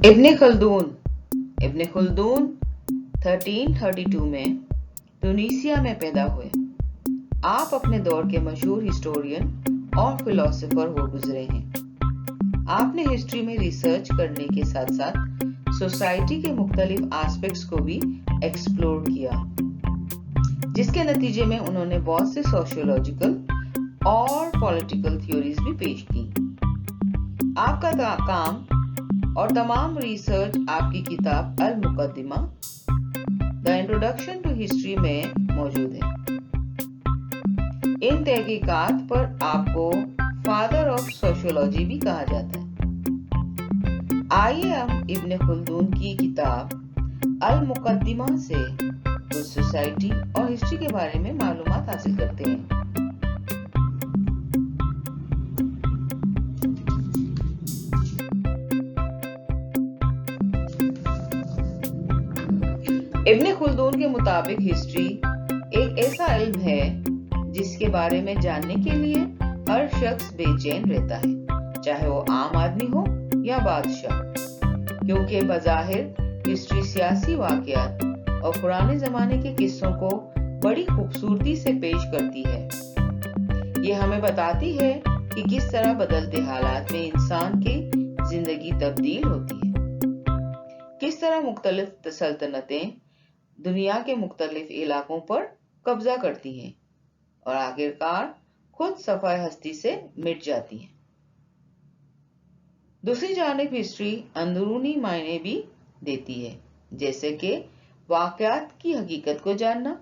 ابن خلدون 1332 میں ٹونیسیا میں پیدا ہوئے۔ آپ اپنے دور کے مشہور ہسٹورین اور فلاسفر ہو گزرے ہیں۔ آپ نے ہسٹری میں ریسرچ کرنے کے ساتھ ساتھ سوسائٹی کے مختلف آسپیکٹس کو بھی ایکسپلور کیا، جس کے نتیجے میں انہوں نے بہت سے سوشیولوجیکل اور پولیٹیکل تھیوریز بھی پیش کی۔ آپ کا کام اور تمام ریسرچ آپ کی کتاب المقدمہ دا انٹروڈکشن ٹو ہسٹری میں موجود ہے۔ ان تحقیقات پر آپ کو فادر آف سوشیولوجی بھی کہا جاتا ہے۔ آئیے ہم ابن خلدون کی کتاب المقدمہ سے کچھ سوسائٹی اور ہسٹری کے بارے میں معلومات حاصل کرتے ہیں۔ ابن خلدون کے مطابق ہسٹری ایک ایسا علم ہے جس کے بارے میں جاننے کے لیے ہر شخص بے چین رہتا ہے، چاہے وہ عام آدمی ہو یا بادشاہ، کیونکہ بظاہر ہسٹری سیاسی واقعات اور پرانے زمانے کے قصوں کو بڑی خوبصورتی سے پیش کرتی ہے۔ یہ ہمیں بتاتی ہے کہ کس طرح بدلتے حالات میں انسان کی زندگی تبدیل ہوتی ہے، کس طرح مختلف سلطنتیں دنیا کے مختلف علاقوں پر قبضہ کرتی ہیں اور آخرکار خود صفحہ ہستی سے مٹ جاتی ہیں۔ دوسری جانب ہسٹری اندرونی معنی بھی دیتی ہے، جیسے کہ واقعات کی حقیقت کو جاننا،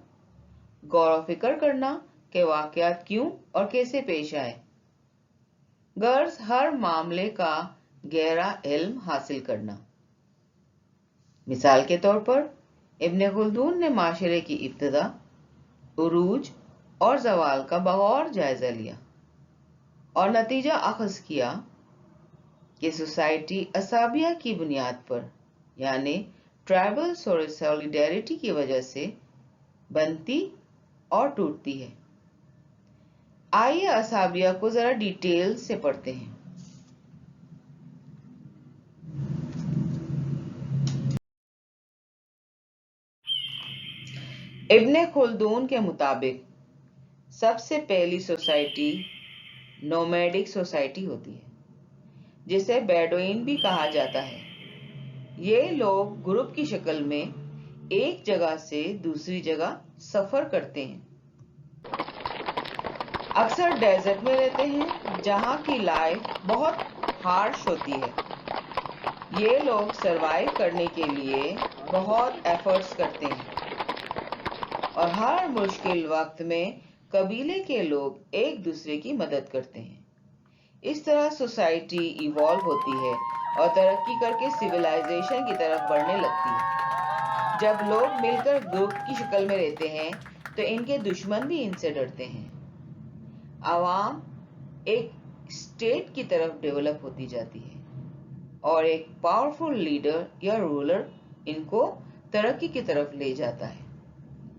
غور و فکر کرنا کہ واقعات کیوں اور کیسے پیش آئے، غرض ہر معاملے کا گہرا علم حاصل کرنا۔ مثال کے طور پر ابن خلدون نے معاشرے کی ابتدا، عروج اور زوال کا بغور جائزہ لیا اور نتیجہ اخذ کیا کہ سوسائٹی عصبیہ کی بنیاد پر، یعنی ٹرائبل سولیڈیرٹی کی وجہ سے بنتی اور ٹوٹتی ہے۔ آئیے عصبیہ کو ذرا ڈیٹیل سے پڑھتے ہیں۔ ابن خلدون کے مطابق سب سے پہلی سوسائٹی نومیڈک سوسائٹی ہوتی ہے، جسے بیڈوئن بھی کہا جاتا ہے۔ یہ لوگ گروپ کی شکل میں ایک جگہ سے دوسری جگہ سفر کرتے ہیں، اکثر ڈیزرٹ میں رہتے ہیں جہاں کی لائف بہت ہارش ہوتی ہے۔ یہ لوگ سروائیو کرنے کے لیے بہت ایفرٹس کرتے ہیں اور ہر مشکل وقت میں قبیلے کے لوگ ایک دوسرے کی مدد کرتے ہیں۔ اس طرح سوسائٹی ایوالو ہوتی ہے اور ترقی کر کے سویلائزیشن کی طرف بڑھنے لگتی ہے۔ جب لوگ مل کر گروپ کی شکل میں رہتے ہیں تو ان کے دشمن بھی ان سے ڈرتے ہیں۔ عوام ایک اسٹیٹ کی طرف ڈیولپ ہوتی جاتی ہے اور ایک پاورفل لیڈر یا رولر ان کو ترقی کی طرف لے جاتا ہے،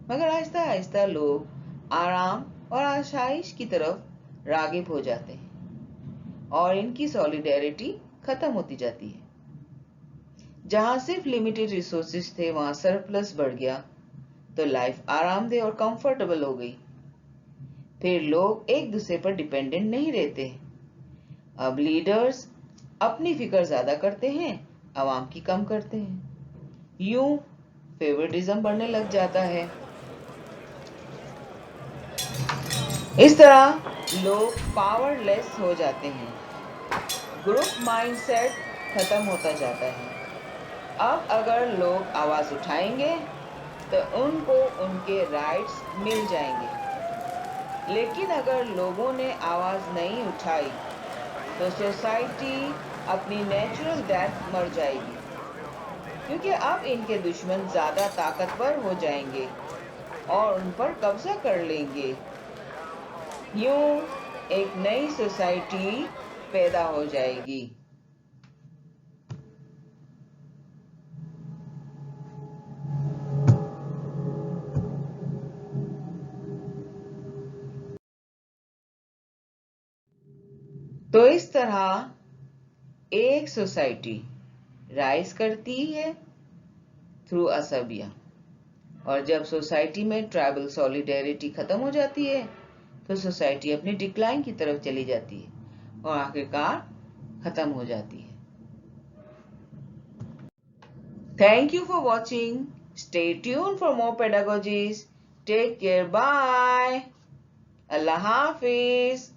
مگر آہستہ آہستہ لوگ آرام اور آسائش کی طرف راغب ہو جاتے ہیں اور ان کی سولیڈیرٹی ختم ہوتی جاتی ہے۔ جہاں صرف لمیٹڈ ریسورسز تھے وہاں سرپلس بڑھ گیا تو لائف آرام دہ اور کمفرٹیبل ہو گئی۔ پھر لوگ ایک دوسرے پر ڈیپینڈنٹ نہیں رہتے۔ اب لیڈرز اپنی فکر زیادہ کرتے ہیں، عوام کی کم کرتے ہیں۔ یوں فیورٹزم بڑھنے لگ جاتا ہے۔ اس طرح لوگ پاور لیس ہو جاتے ہیں، گروپ مائنڈ سیٹ ختم ہوتا جاتا ہے۔ اب اگر لوگ آواز اٹھائیں گے تو ان کو ان کے رائٹس مل جائیں گے، لیکن اگر لوگوں نے آواز نہیں اٹھائی تو سوسائٹی اپنی نیچرل ڈیتھ مر جائے گی، کیونکہ اب ان کے دشمن زیادہ طاقتور ہو جائیں گے اور ان پر قبضہ کر لیں گے۔ یوں ایک نئی سوسائٹی پیدا ہو جائے گی۔ تو اس طرح ایک سوسائٹی رائز کرتی ہے تھرو عصبیہ. اور جب سوسائٹی میں ٹرائبل سولیڈیریٹی ختم ہو جاتی ہے تو سوسائٹی اپنی ڈکلائن کی طرف چلی جاتی ہے اور آخرکار ختم ہو جاتی ہے. Thank you for watching. Stay tune for more pedagogies. Take care. Bye. اللہ حافظ.